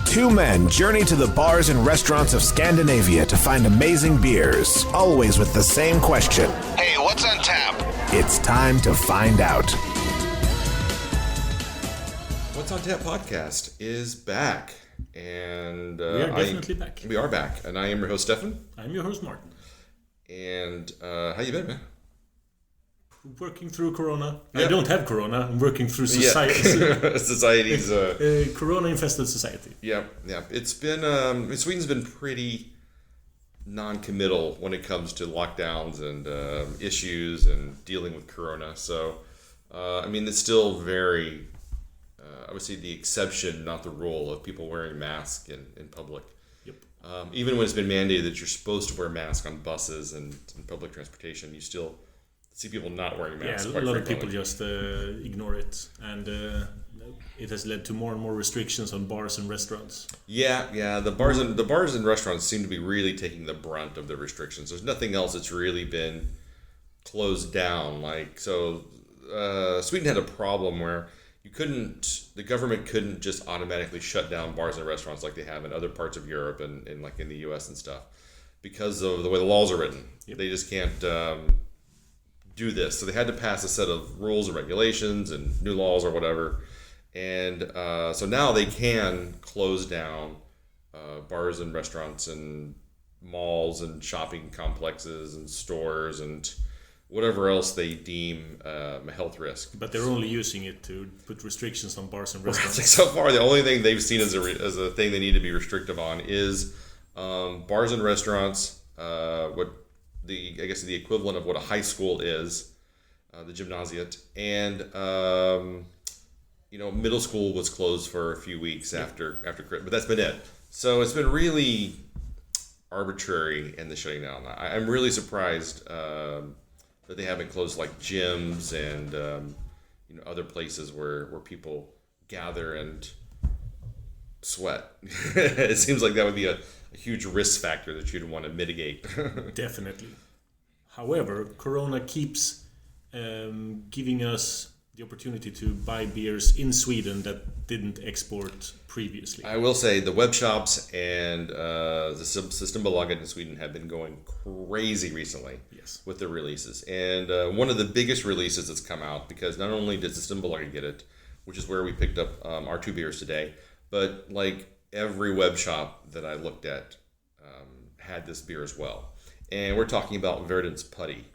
Two men journey to the bars and restaurants of Scandinavia to find amazing beers, always with the same question. Hey, what's on tap? It's time to find out. What's on Tap podcast is back. And we are definitely back. We are back. And I am your host, Stefan. I'm your host, Martin. And how you been, man? Working through Corona. Yeah. I don't have Corona. I'm working through society. Yeah. Society's... Corona-infested society. Yeah. It's been... Sweden's been pretty non-committal when it comes to lockdowns and issues and dealing with Corona. So, it's still very... I would say the exception, not the rule, of people wearing masks in public. Yep. Even when it's been mandated that you're supposed to wear masks on buses and public transportation, you still see people not wearing masks. Yeah, a lot of people just ignore it, and it has led to more and more restrictions on bars and restaurants. Yeah. The bars and restaurants seem to be really taking the brunt of the restrictions. There's nothing else that's really been closed down. Sweden had a problem where the government couldn't just automatically shut down bars and restaurants like they have in other parts of Europe and like in the US and stuff because of the way the laws are written. Yep. They just can't do this. So they had to pass a set of rules and regulations and new laws or whatever. And so now they can close down bars and restaurants and malls and shopping complexes and stores and whatever else they deem a health risk. But they're only using it to put restrictions on bars and restaurants. So far, the only thing they've seen as a thing they need to be restrictive on is bars and restaurants, the equivalent of what a high school is, the gymnasiet, and middle school was closed for a few weeks after but that's been it. So it's been really arbitrary in the shutting down. I'm really surprised that they haven't closed like gyms and other places where people gather and sweat. It seems like that would be a huge risk factor that you'd want to mitigate. Definitely. However, Corona keeps giving us the opportunity to buy beers in Sweden that didn't export previously. I will say the webshops and the Systembolaget in Sweden have been going crazy recently. Yes. With the releases. And one of the biggest releases that's come out, because not only did Systembolaget get it, which is where we picked up our two beers today, but like every web shop that I looked at had this beer as well. And we're talking about Verdant's Putty.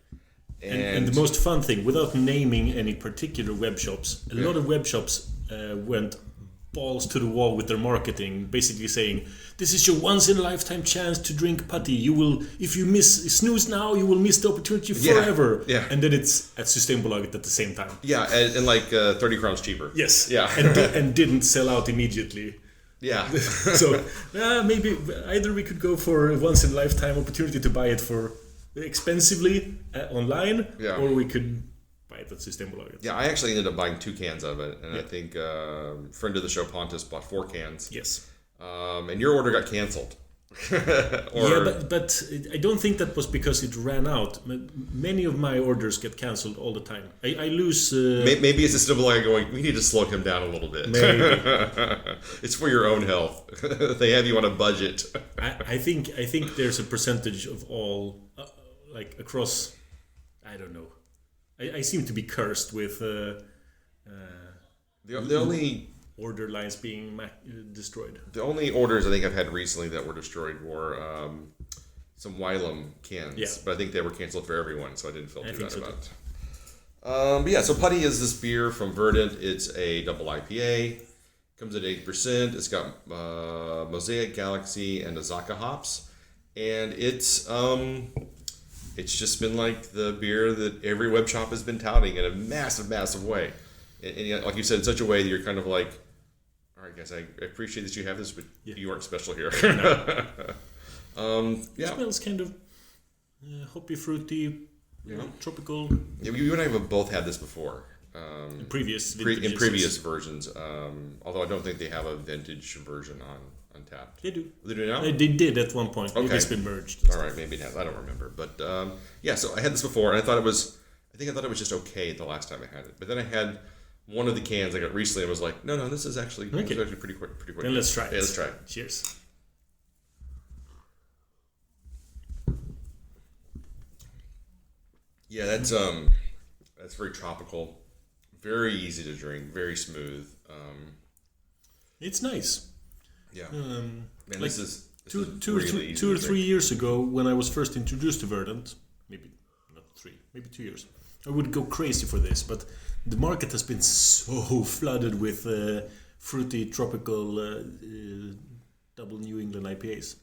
And the most fun thing, without naming any particular web shops, a lot of web shops went balls to the wall with their marketing, basically saying, this is your once-in-a-lifetime chance to drink Putty. You will, if you snooze now, you will miss the opportunity forever. Yeah. And then it's at Systembolaget at the same time. Yeah, and like 30 crowns cheaper. Yes. Yeah. and didn't sell out immediately. Yeah. So maybe either we could go for a once-in-a-lifetime opportunity to buy it for expensively online, or we could buy it at Systembolaget. Yeah, I actually ended up buying 2 cans of it, and I think friend of the show Pontus bought 4 cans. Yes. And your order got canceled. But I don't think that was because it ran out. Many of my orders get canceled all the time. I lose... Maybe it's a Systembolaget going, we need to slow him down a little bit. Maybe. It's for your own health. They have you on a budget. I think there's a percentage of all... across, I don't know. I seem to be cursed with the only order lines being destroyed. The only orders I think I've had recently that were destroyed were some Wylam cans. Yeah. But I think they were canceled for everyone, so I didn't feel too bad about it. So Putty is this beer from Verdant. It's a double IPA. Comes at 8%. It's got Mosaic, Galaxy, and Azaka hops. And it's just been like the beer that every web shop has been touting in a massive, massive way. And like you said, in such a way that you're kind of like, all right, guys, I appreciate that you have this, but you aren't special here. It smells kind of hoppy, fruity, tropical. Yeah, you and I have both had this before. In previous versions. Although I don't think they have a vintage version on Untapped. They do. They do now? They did at one point. Okay. Maybe it's been merged. All right, maybe not. I don't remember. But so I had this before, and I thought it was just okay the last time I had it. But then I had one of the cans I got recently, I was like, no, this is actually, okay. this is actually pretty quick. Then let's try it. Yeah, let's try it. Cheers. Yeah, that's very tropical, very easy to drink, very smooth. It's nice. Yeah. Man, like this is two or 3 years ago, when I was first introduced to Verdant, maybe not 3, maybe 2 years, I would go crazy for this. But the market has been so flooded with fruity, tropical double New England IPAs.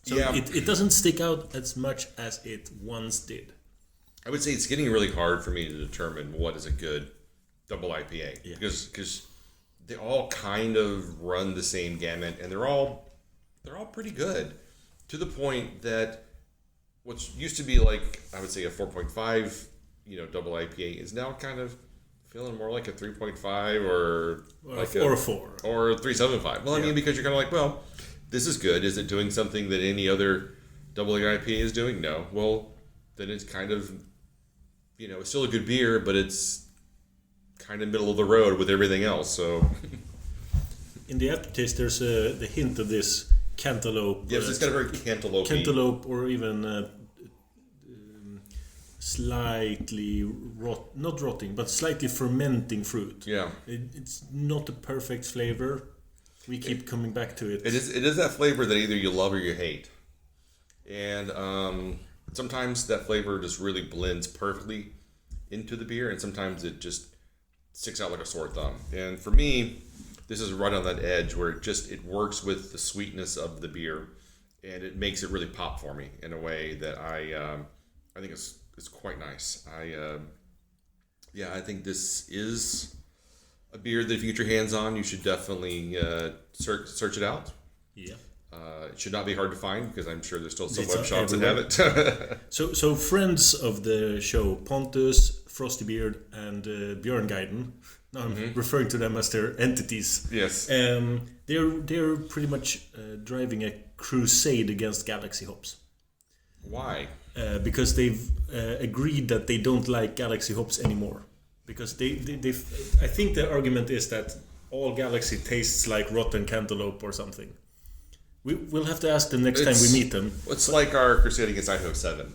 So it doesn't stick out as much as it once did. I would say it's getting really hard for me to determine what is a good double IPA because they all kind of run the same gamut and they're all pretty good to the point that what used to be like I would say a 4.5 double IPA is now kind of feeling more like a 3.5 or like a 4 or a 3.75. Well, I mean because you're kind of like, well, this is good. Is it doing something that any other double IPA is doing? No. Well, then it's kind of it's still a good beer, but it's kind of middle of the road with everything else. So, in the aftertaste, there's the hint of this cantaloupe. Yes, it's got a very cantaloupe, or even slightly not rotting, but slightly fermenting fruit. Yeah, it's not a perfect flavor. We keep coming back to it. It is that flavor that either you love or you hate, and sometimes that flavor just really blends perfectly into the beer, and sometimes it just sticks out like a sore thumb. And for me, this is right on that edge where it works with the sweetness of the beer, and it makes it really pop for me in a way that I think is quite nice. I think this is a beer that if you get your hands on, you should definitely search it out. Yeah. It should not be hard to find because I'm sure there's still some web shops that have it. So friends of the show, Pontus, Frosty Beard, and Björn Guiden. Now I'm referring to them as their entities. Yes. They're pretty much driving a crusade against Galaxy hops. Why? Because they've agreed that they don't like Galaxy hops anymore. Because I think the argument is that all Galaxy tastes like rotten cantaloupe or something. We'll have to ask them next time we meet them. It's like our crusade against Idaho 7.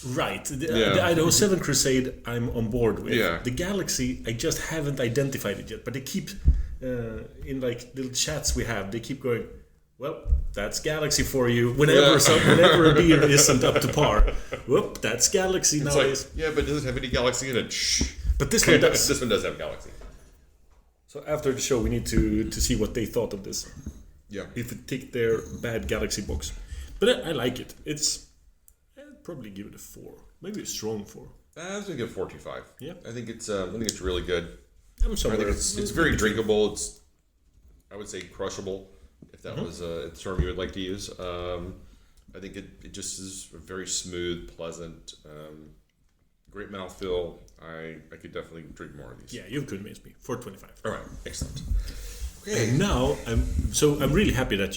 Right. The Idaho 7 crusade I'm on board with. Yeah. The Galaxy, I just haven't identified it yet. But they keep, in like little chats we have, they keep going, well, that's Galaxy for you. Whenever a beer isn't up to par. Whoop, that's Galaxy nowadays. Like, but does it have any Galaxy in it? Shh. But this one does. This one does have Galaxy. So after the show, we need to see what they thought of this. Yeah. If it ticked their bad Galaxy box. But I like it. I'd probably give it a 4. Maybe a strong 4. I was gonna give 4.25. Yeah. I think it's really good. I'm somewhere. I think it's very drinkable. It's I would say crushable, if that was a term you would like to use. I think it just is a very smooth, pleasant, great mouthfeel. I could definitely drink more of these. Yeah, you've convinced me. 4.25. All right, excellent. Okay. And now I'm really happy that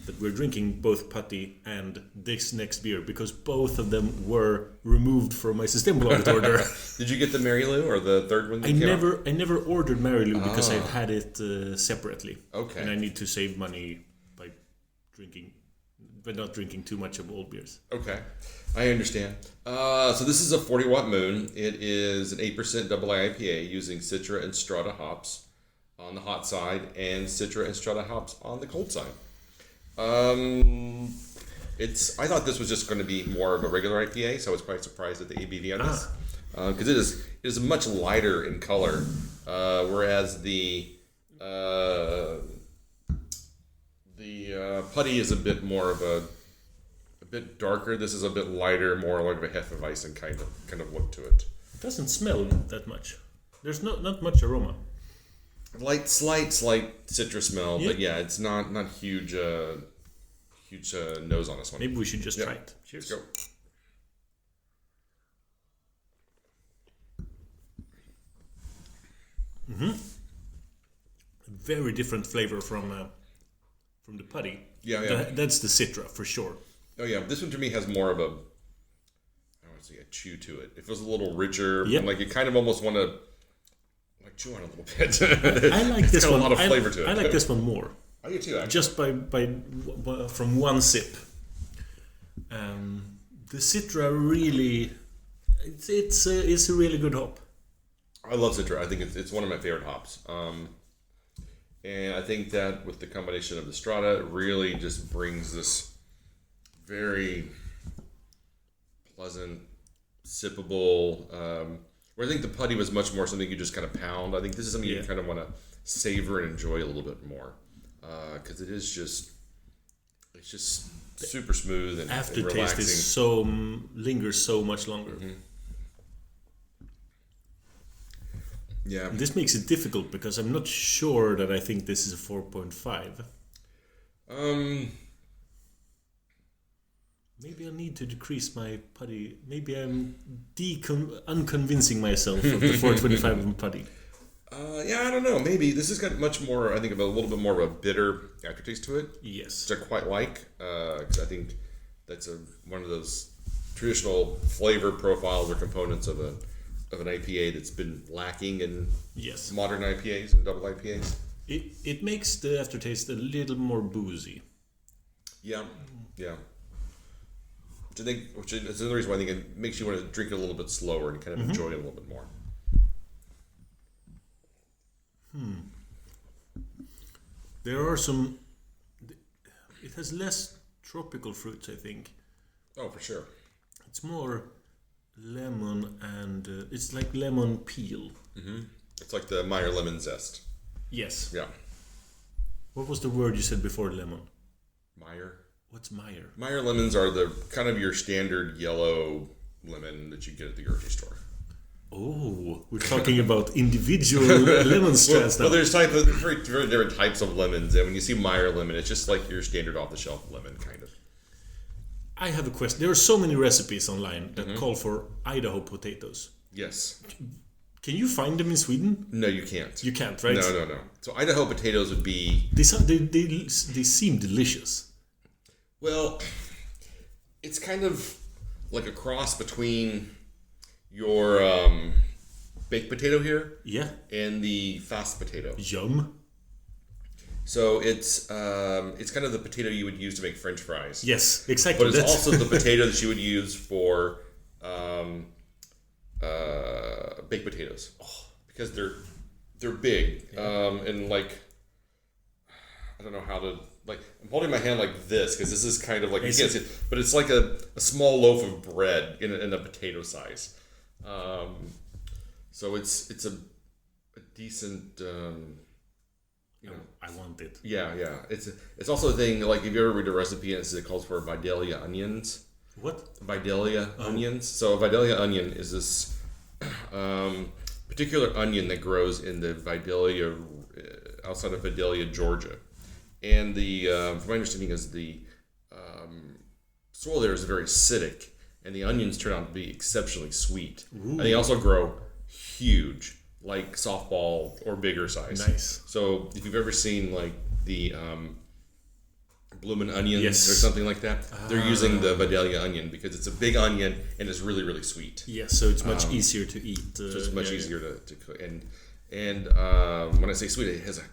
that we're drinking both Putty and this next beer because both of them were removed from my Systembolaget order. Did you get the Mary Lou or the third one? I never ordered Mary Lou because I've had it separately. Okay. And I need to save money by not drinking too much of old beers. Okay, I understand. So this is a 40 Watt Moon. It is an 8% double IPA using Citra and Strata hops on the hot side and Citra and Strata hops on the cold side. I thought this was just going to be more of a regular IPA, so I was quite surprised at the ABV on this because it is much lighter in color, whereas the Putty is a bit more of a bit darker. This is a bit lighter, more like a Hefeweizen kind of look to it. It doesn't smell that much. There's not much aroma. Slight citrus smell, but yeah, it's not huge nose on this one. Maybe we should just try it. Cheers. Let's go. Very different flavor from the Putty. Yeah. That's the Citra for sure. Oh yeah, this one to me has more of a say, a chew to it. If it was a little richer, Yep. like you kind of almost want to like chew on it a little bit. I like this one. A lot of flavor to it. I like this one more. I do too, actually. Just from one sip. The Citra really, it's a really good hop. I love Citra. I think it's one of my favorite hops. And I think that with the combination of the Strata, it really just brings this very pleasant, sippable. Where I think the Putty was much more something you just kind of pound. I think this is something you kind of want to savor and enjoy a little bit more, because it's just super smooth and aftertaste relaxing. is lingers so much longer. Mm-hmm. Yeah, this makes it difficult because I'm not sure that I think this is a 4.5. Maybe I need to decrease my Putty. Maybe I'm unconvincing myself of the 425 of Putty. Yeah, I don't know. Maybe this has got much more. I think of a little bit more of a bitter aftertaste to it. Yes, which I quite like, because I think that's one of those traditional flavor profiles or components of an IPA that's been lacking in modern IPAs and double IPAs. It makes the aftertaste a little more boozy. Yeah. Which is another reason why I think it makes you want to drink it a little bit slower and kind of enjoy it a little bit more. There are some. It has less tropical fruits, I think. Oh, for sure. It's more lemon and it's like lemon peel. Mm-hmm. It's like the Meyer lemon zest. Yes. Yeah. What was the word you said before lemon? Meyer. What's Meyer? Meyer lemons are the kind of your standard yellow lemon that you get at the grocery store. Oh, we're talking about individual lemon strands now. Well, there's very different types of lemons, and when you see Meyer lemon, it's just like your standard off-the-shelf lemon, kind of. I have a question. There are so many recipes online that call for Idaho potatoes. Yes. Can you find them in Sweden? No, you can't. You can't, right? No. So Idaho potatoes would be... They seem delicious. Well, it's kind of like a cross between your baked potato here, and the fast potato. Yum. So it's kind of the potato you would use to make French fries. Yes, exactly. But it's also the potato that you would use for baked potatoes, because they're big, and like I don't know how to. Like, I'm holding my hand like this because this is kind of like, you can't see it, but it's like a small loaf of bread in a potato size. So it's a decent, I want it. Yeah. It's also a thing, like, if you ever read a recipe and it calls for Vidalia onions. What? Vidalia onions. So a Vidalia onion is this particular onion that grows in the Vidalia, outside of Vidalia, Georgia. And from my understanding, is the soil there is very acidic, and the onions turn out to be exceptionally sweet. Ooh. And they also grow huge, like softball or bigger size. Nice. So if you've ever seen like the bloomin' onions or something like that, they're using the Vidalia onion because it's a big onion and it's really, really sweet. Yes, so it's much easier to eat. So it's much easier to cook. And when I say sweet, it has a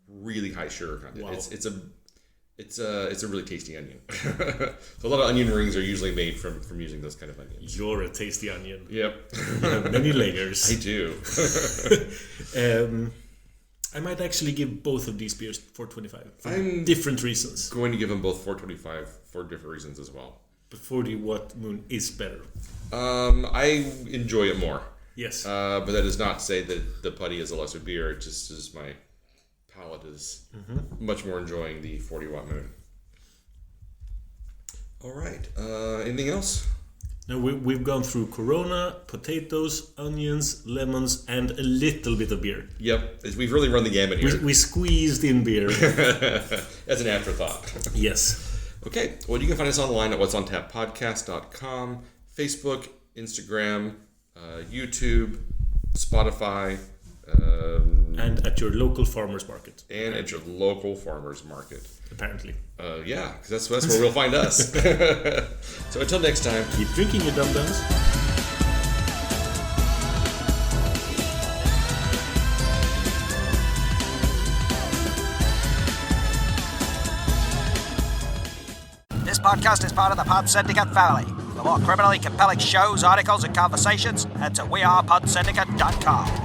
really high sugar content. Wow. It's a really tasty onion. So a lot of onion rings are usually made from using those kind of onions. You're a tasty onion. Yep. You have many layers. I do. I might actually give both of these beers 425 for different reasons. Going to give them both 425 for different reasons as well. But 40 Watt Moon is better. I enjoy it more. Yes. But that does not say that the Putty is a lesser beer. It just is my palate is much more enjoying the 40 Watt Moon. All right. Anything else? No, we've gone through Corona, potatoes, onions, lemons, and a little bit of beer. Yep. We've really run the gamut here. We squeezed in beer. As an afterthought. Yes. Okay. Well, you can find us online at what'sontappodcast.com, Facebook, Instagram, YouTube, Spotify, and at your local farmer's market. And at your local farmer's market. Apparently. Yeah, because that's where we'll find us. So until next time. Keep drinking, you dum-dums. This podcast is part of the Pod Syndicate family. For more criminally compelling shows, articles, and conversations, head to wearepodsyndicate.com.